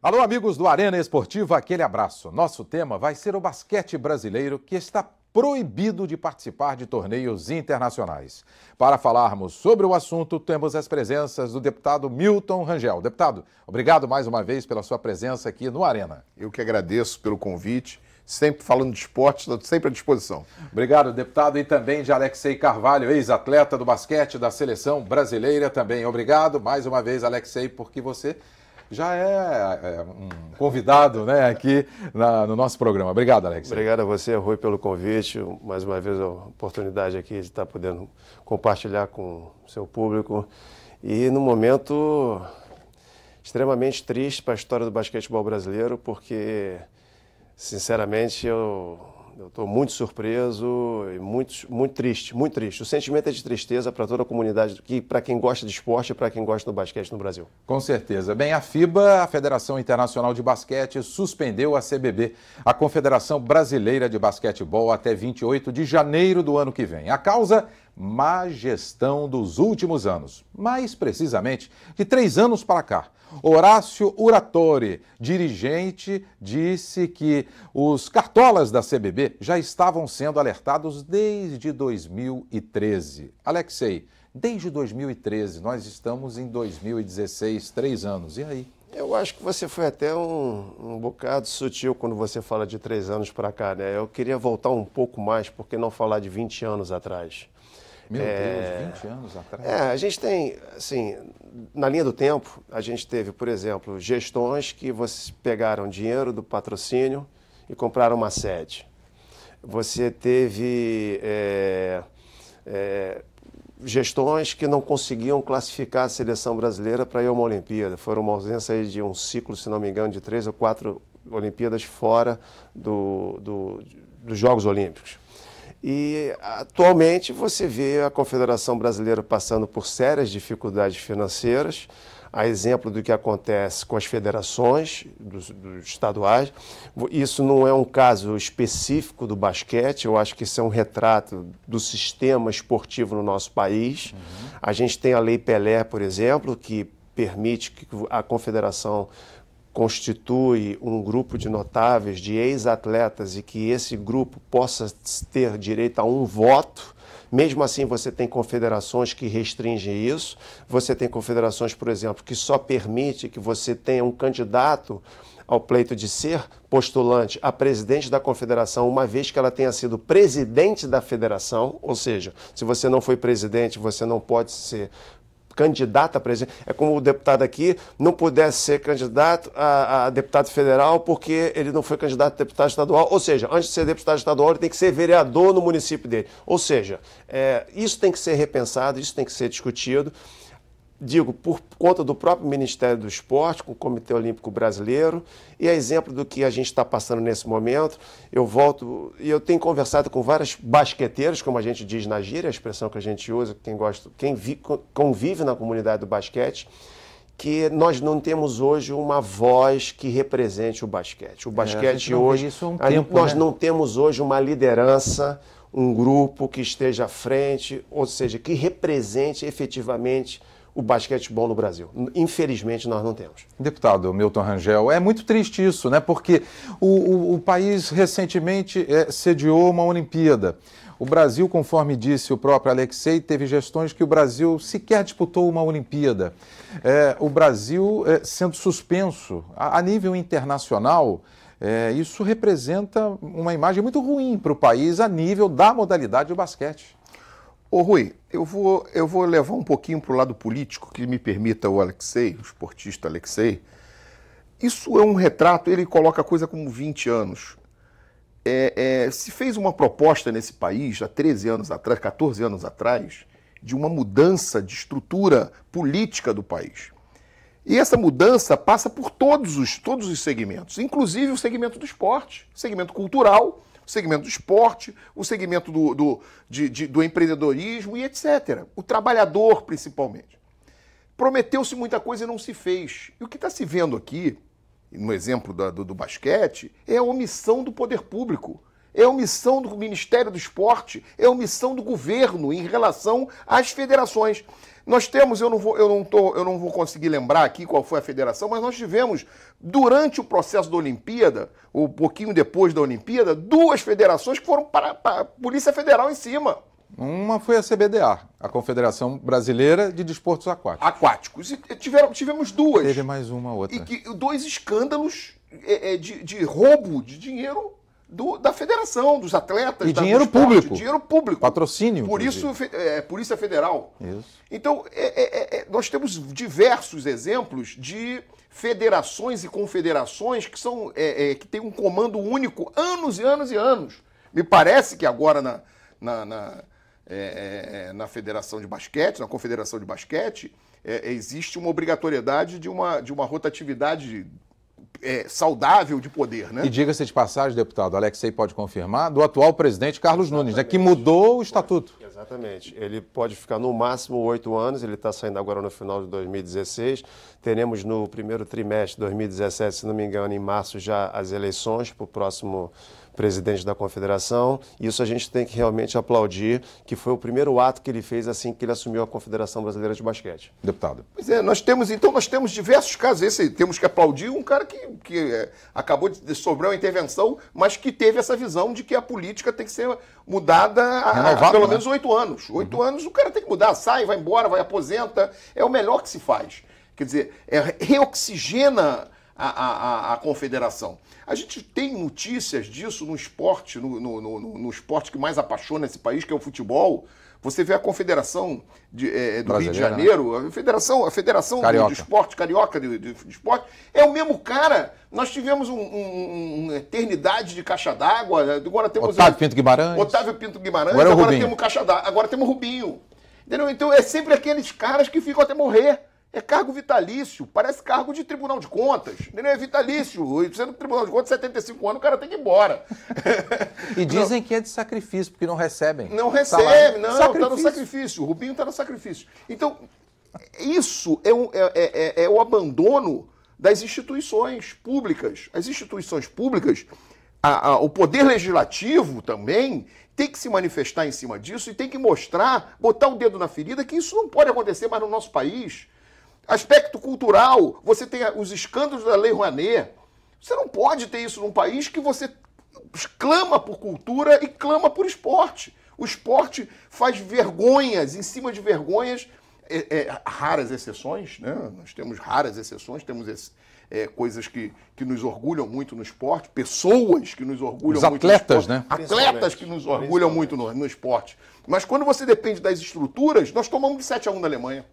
Alô, amigos do Arena Esportiva, aquele abraço. Nosso tema vai ser o basquete brasileiro, que está proibido de participar de torneios internacionais. Para falarmos sobre o assunto, temos as presenças do deputado Milton Rangel. Deputado, obrigado mais uma vez pela sua presença aqui no Arena. Eu que agradeço pelo convite. Sempre falando de esporte, estou sempre à disposição. Obrigado, deputado, e também de Alexei Carvalho, ex-atleta do basquete da seleção brasileira também. Obrigado mais uma vez, Alexei, porque você já é um convidado, né, aqui no nosso programa. Obrigado, Alexei. Obrigado a você, Rui, pelo convite. Mais uma vez a oportunidade aqui de estar podendo compartilhar com o seu público. E num momento extremamente triste para a história do basquetebol brasileiro, porque sinceramente, eu estou muito surpreso e muito triste, muito triste. O sentimento é de tristeza para toda a comunidade, para quem gosta de esporte e para quem gosta do basquete no Brasil. Com certeza. Bem, a FIBA, a Federação Internacional de Basquete, suspendeu a CBB, a Confederação Brasileira de Basquetebol, até 28 de janeiro do ano que vem. A causa, má gestão dos últimos anos. Mais precisamente, de 3 anos para cá. Horácio Uratori, dirigente, disse que os cartolas da CBB já estavam sendo alertados desde 2013. Alexei, desde 2013, nós estamos em 2016, 3 anos, e aí? Eu acho que você foi até um bocado sutil quando você fala de 3 anos para cá, né? Eu queria voltar um pouco mais, por que não falar de 20 anos atrás? Meu Deus, 20 anos atrás? A gente tem, assim, na linha do tempo, a gente teve, por exemplo, gestões que pegaram dinheiro do patrocínio e compraram uma sede. Você teve gestões que não conseguiam classificar a seleção brasileira para ir a uma Olimpíada. Foram uma ausência aí de um ciclo, se não me engano, de 3 ou 4 Olimpíadas fora dos Jogos Olímpicos. E atualmente você vê a Confederação Brasileira passando por sérias dificuldades financeiras, a exemplo do que acontece com as federações dos estaduais. Isso não é um caso específico do basquete, eu acho que isso é um retrato do sistema esportivo no nosso país. A gente tem a Lei Pelé, por exemplo, que permite que a confederação constitui um grupo de notáveis, de ex-atletas, e que esse grupo possa ter direito a um voto. Mesmo assim, você tem confederações que restringem isso. Você tem confederações, por exemplo, que só permite que você tenha um candidato ao pleito de ser postulante a presidente da confederação, uma vez que ela tenha sido presidente da federação. Ou seja, se você não foi presidente, você não pode ser candidato a presidente. É como o deputado aqui não pudesse ser candidato a deputado federal porque ele não foi candidato a deputado estadual. Ou seja, antes de ser deputado estadual, ele tem que ser vereador no município dele. Ou seja, isso tem que ser repensado, isso tem que ser discutido. Digo, por conta do próprio Ministério do Esporte, com o Comitê Olímpico Brasileiro, e a exemplo do que a gente está passando nesse momento, eu tenho conversado com vários basqueteiros, como a gente diz na gíria, a expressão que a gente usa, quem convive na comunidade do basquete, que nós não temos hoje uma voz que represente o basquete. O basquete hoje, nós não temos hoje uma liderança, um grupo que esteja à frente, ou seja, que represente efetivamente o basquetebol no Brasil. Infelizmente, nós não temos. Deputado Milton Rangel, é muito triste isso, né? Porque o país recentemente sediou uma Olimpíada. O Brasil, conforme disse o próprio Alexei, teve gestões que o Brasil sequer disputou uma Olimpíada. O Brasil sendo suspenso a nível internacional, isso representa uma imagem muito ruim para o país a nível da modalidade do basquete. Ô Rui, eu vou levar um pouquinho para o lado político, que me permita o Alexei, o esportista Alexei. Isso é um retrato, ele coloca a coisa como 20 anos. Se fez uma proposta nesse país, há 13 anos atrás, 14 anos atrás, de uma mudança de estrutura política do país. E essa mudança passa por todos os segmentos, inclusive o segmento do esporte, o segmento cultural, o segmento do esporte, o segmento do empreendedorismo e etc. O trabalhador, principalmente. Prometeu-se muita coisa e não se fez. E o que está se vendo aqui, no exemplo do basquete, é a omissão do poder público. é omissão do Ministério do Esporte, é omissão do governo em relação às federações. Nós temos, eu não vou conseguir lembrar aqui qual foi a federação, mas nós tivemos, durante o processo da Olimpíada, ou um pouquinho depois da Olimpíada, 2 federações que foram para a Polícia Federal em cima. Uma foi a CBDA, a Confederação Brasileira de Desportos Aquáticos. E tivemos 2. Teve mais uma outra. E 2 escândalos de roubo de dinheiro da federação, dos atletas. E dinheiro público. Dinheiro público. Patrocínio. Por isso, Polícia Federal. Isso. Então, nós temos diversos exemplos de federações e confederações que têm um comando único anos e anos e anos. Me parece que agora na Federação de Basquete, na Confederação de Basquete, existe uma obrigatoriedade de uma rotatividade saudável de poder, né? E diga-se de passagem, deputado, Alexei pode confirmar, do atual presidente Carlos Nunes, né, que mudou o estatuto. Exatamente. Ele pode ficar no máximo 8 anos, ele está saindo agora no final de 2016. Teremos no primeiro trimestre de 2017, se não me engano, em março já as eleições para o próximo presidente da Confederação. Isso a gente tem que realmente aplaudir, que foi o primeiro ato que ele fez assim que ele assumiu a Confederação Brasileira de Basquete. Deputado. Pois é, nós temos diversos casos. Temos que aplaudir um cara que acabou de sofrer uma intervenção, mas que teve essa visão de que a política tem que ser mudada há pelo menos 8 anos. 8 anos o cara tem que mudar, sai, vai embora, vai aposenta. É o melhor que se faz. Quer dizer, reoxigena a confederação. A gente tem notícias disso no esporte, no esporte que mais apaixona esse país, que é o futebol. Você vê a Confederação do Rio de Janeiro, né? a Federação do Esporte, Carioca de Esporte, é o mesmo cara. Nós tivemos uma eternidade de caixa d'água. Agora temos Otávio Pinto Guimarães. Agora temos caixa d'água. Agora temos Rubinho. Entendeu? Então é sempre aqueles caras que ficam até morrer. É cargo vitalício, parece cargo de Tribunal de Contas. Entendeu? É vitalício. Sendo Tribunal de Contas, 75 anos, o cara tem que ir embora. E dizem que é de sacrifício, porque não recebem. Não recebe, está no sacrifício. O Rubinho está no sacrifício. Então, isso é o abandono das instituições públicas. As instituições públicas, o poder legislativo também tem que se manifestar em cima disso e tem que mostrar, botar o dedo na ferida, que isso não pode acontecer mais no nosso país. Aspecto cultural, você tem os escândalos da Lei Rouanet. Você não pode ter isso num país que você clama por cultura e clama por esporte. O esporte faz vergonhas, em cima de vergonhas, raras exceções, né? Nós temos raras exceções, temos coisas que nos orgulham muito no esporte, pessoas que nos orgulham muito atletas, no esporte, né? Atletas que nos orgulham muito no esporte. Mas quando você depende das estruturas, nós tomamos de 7-1 da Alemanha.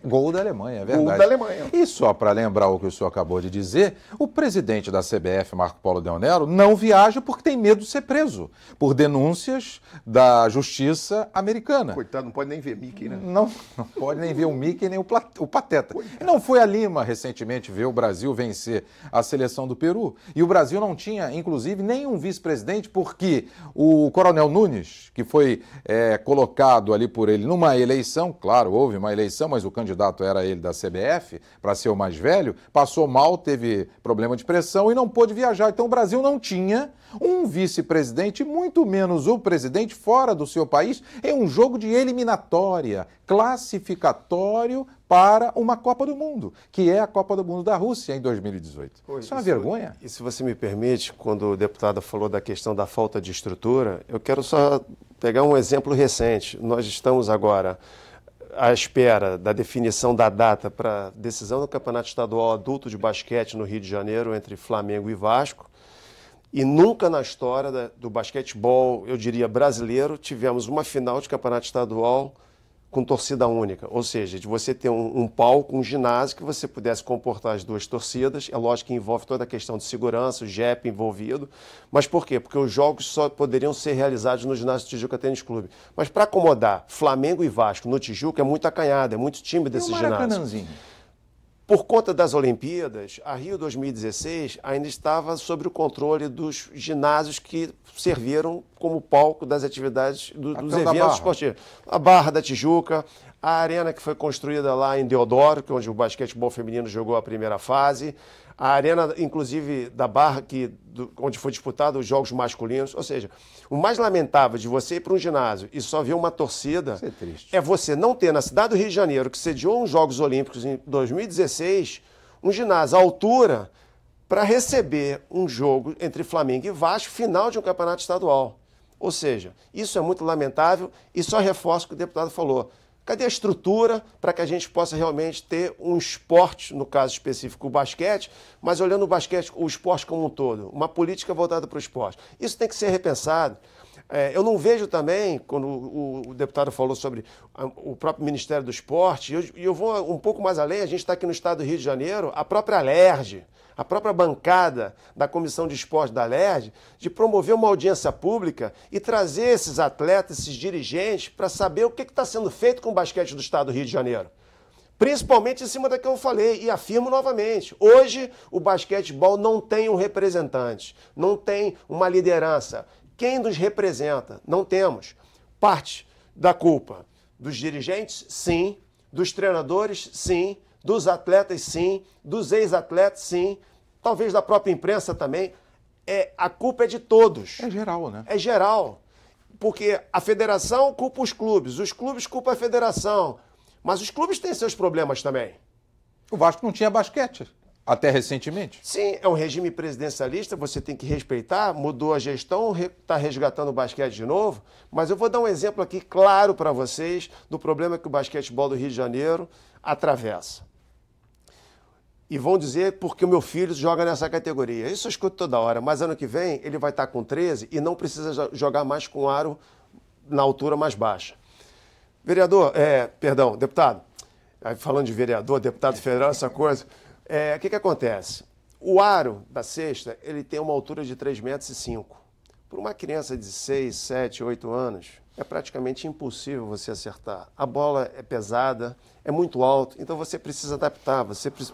Gol da Alemanha, é verdade. Gol da Alemanha. E só para lembrar o que o senhor acabou de dizer, o presidente da CBF, Marco Polo Del Nero, não viaja porque tem medo de ser preso por denúncias da justiça americana. Coitado, não pode nem ver Mickey, né? Não pode nem ver o Mickey nem o Pateta. Coitado. Não foi a Lima recentemente ver o Brasil vencer a seleção do Peru. E o Brasil não tinha, inclusive, nenhum vice-presidente porque o Coronel Nunes, que foi colocado ali por ele numa eleição, claro, houve uma eleição, mas o candidato era ele da CBF, para ser o mais velho, passou mal, teve problema de pressão e não pôde viajar. Então o Brasil não tinha um vice-presidente, muito menos o presidente, fora do seu país, em um jogo de eliminatória, classificatório para uma Copa do Mundo, que é a Copa do Mundo da Rússia em 2018. Isso é uma vergonha. E se você me permite, quando o deputado falou da questão da falta de estrutura, eu quero só pegar um exemplo recente. Nós estamos agora à espera da definição da data para a decisão do Campeonato Estadual Adulto de Basquete no Rio de Janeiro entre Flamengo e Vasco. E nunca na história do basquetebol, eu diria brasileiro, tivemos uma final de campeonato estadual com torcida única. Ou seja, de você ter um palco, um ginásio que você pudesse comportar as duas torcidas. É lógico que envolve toda a questão de segurança, o JEP envolvido. Mas por quê? Porque os jogos só poderiam ser realizados no ginásio Tijuca Tênis Clube. Mas para acomodar Flamengo e Vasco no Tijuca é muito acanhado, é muito tímido esse ginásio. Por conta das Olimpíadas, a Rio 2016 ainda estava sob o controle dos ginásios que serviram como palco das atividades dos da eventos Barra. esportivos. A Barra da Tijuca, a arena que foi construída lá em Deodoro, que é onde o basquetebol feminino jogou a primeira fase, a arena, inclusive, da Barra, onde foi disputado os jogos masculinos. Ou seja, o mais lamentável de você ir para um ginásio e só ver uma torcida Isso é triste. é você não ter na cidade do Rio de Janeiro, que sediou os Jogos Olímpicos em 2016, um ginásio à altura para receber um jogo entre Flamengo e Vasco, final de um campeonato estadual. Ou seja, isso é muito lamentável e só reforça o que o deputado falou. Cadê a estrutura para que a gente possa realmente ter um esporte, no caso específico o basquete, mas olhando o basquete, o esporte como um todo, uma política voltada para o esporte. Isso tem que ser repensado. Eu não vejo também, quando o deputado falou sobre o próprio Ministério do Esporte, e eu vou um pouco mais além, a gente está aqui no estado do Rio de Janeiro, a própria Alerj, a própria bancada da Comissão de Esporte da Alerj, de promover uma audiência pública e trazer esses atletas, esses dirigentes, para saber o que está sendo feito com o basquete do estado do Rio de Janeiro. Principalmente em cima da que eu falei, e afirmo novamente, hoje o basquetebol não tem um representante, não tem uma liderança. Quem nos representa? Não temos. Parte da culpa dos dirigentes, sim, dos treinadores, sim, dos atletas, sim, dos ex-atletas, sim, talvez da própria imprensa também. A culpa é de todos. É geral, né? É geral. Porque a federação culpa os clubes culpam a federação. Mas os clubes têm seus problemas também. O Vasco não tinha basquete até recentemente. Sim, é um regime presidencialista, você tem que respeitar, mudou a gestão, está resgatando o basquete de novo, mas eu vou dar um exemplo aqui claro para vocês do problema que o basquetebol do Rio de Janeiro atravessa. E vão dizer porque o meu filho joga nessa categoria. Isso eu escuto toda hora, mas ano que vem ele vai estar com 13 e não precisa jogar mais com aro na altura mais baixa. Deputado, falando de vereador, deputado federal, essa coisa, o que acontece? O aro da cesta, ele tem uma altura de 3,5 metros. Para uma criança de 6, 7, 8 anos, é praticamente impossível você acertar. A bola é pesada, é muito alto, então você precisa adaptar.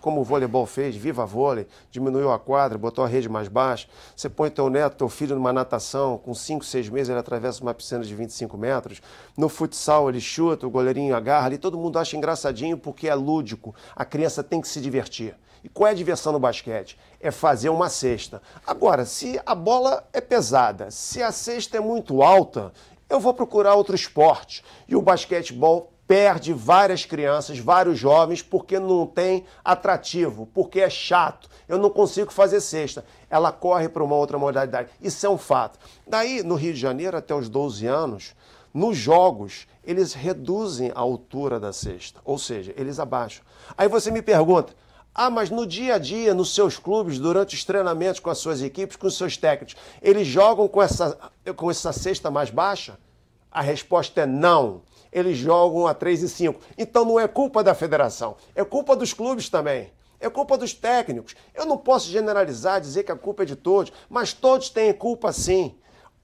Como o voleibol fez, Viva Vôlei, diminuiu a quadra, botou a rede mais baixa. Você põe teu neto, teu filho numa natação, com 5, 6 meses ele atravessa uma piscina de 25 metros. No futsal ele chuta, o goleirinho agarra ali, todo mundo acha engraçadinho porque é lúdico. A criança tem que se divertir. E qual é a diversão no basquete? É fazer uma cesta. Agora, se a bola é pesada, se a cesta é muito alta, eu vou procurar outro esporte. E o basquetebol perde várias crianças, vários jovens, porque não tem atrativo, porque é chato. Eu não consigo fazer cesta. Ela corre para uma outra modalidade. Isso é um fato. Daí, no Rio de Janeiro, até os 12 anos, nos jogos, eles reduzem a altura da cesta. Ou seja, eles abaixam. Aí você me pergunta, mas no dia a dia, nos seus clubes, durante os treinamentos com as suas equipes, com os seus técnicos, eles jogam com essa cesta mais baixa? A resposta é não. Eles jogam a 3,5. Então não é culpa da federação, é culpa dos clubes também. É culpa dos técnicos. Eu não posso generalizar, dizer que a culpa é de todos, mas todos têm culpa sim.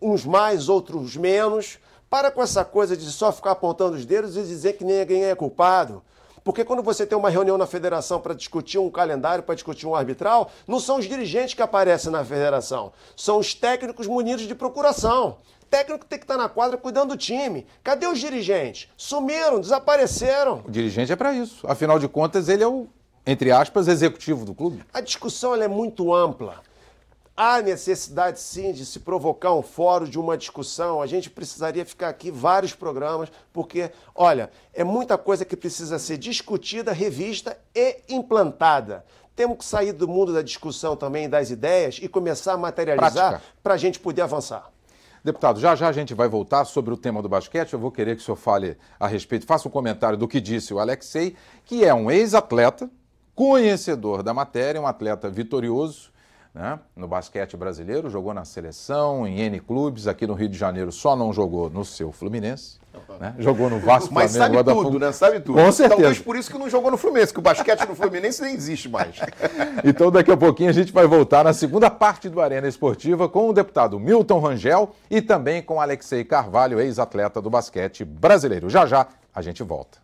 Uns mais, outros menos. Para com essa coisa de só ficar apontando os dedos e dizer que ninguém é culpado. Porque quando você tem uma reunião na federação para discutir um calendário, para discutir um arbitral, não são os dirigentes que aparecem na federação, são os técnicos munidos de procuração. O técnico tem que estar na quadra cuidando do time. Cadê os dirigentes? Sumiram, desapareceram. O dirigente é para isso. Afinal de contas, ele é o, entre aspas, executivo do clube. A discussão ela é muito ampla. Há necessidade, sim, de se provocar um fórum, de uma discussão. A gente precisaria ficar aqui vários programas, porque, olha, é muita coisa que precisa ser discutida, revista e implantada. Temos que sair do mundo da discussão também, das ideias, e começar a materializar para a gente poder avançar. Deputado, já a gente vai voltar sobre o tema do basquete. Eu vou querer que o senhor fale a respeito, faça um comentário do que disse o Alexei, que é um ex-atleta, conhecedor da matéria, um atleta vitorioso, né, no basquete brasileiro, jogou na seleção, em N clubes, aqui no Rio de Janeiro só não jogou no seu Fluminense, né, jogou no Vasco, mas Flamengo, sabe tudo, né? Sabe tudo. Com certeza. Talvez por isso que não jogou no Fluminense, que o basquete no Fluminense nem existe mais. Então daqui a pouquinho a gente vai voltar na segunda parte do Arena Esportiva com o deputado Milton Rangel e também com Alexei Carvalho, ex-atleta do basquete brasileiro. Já a gente volta.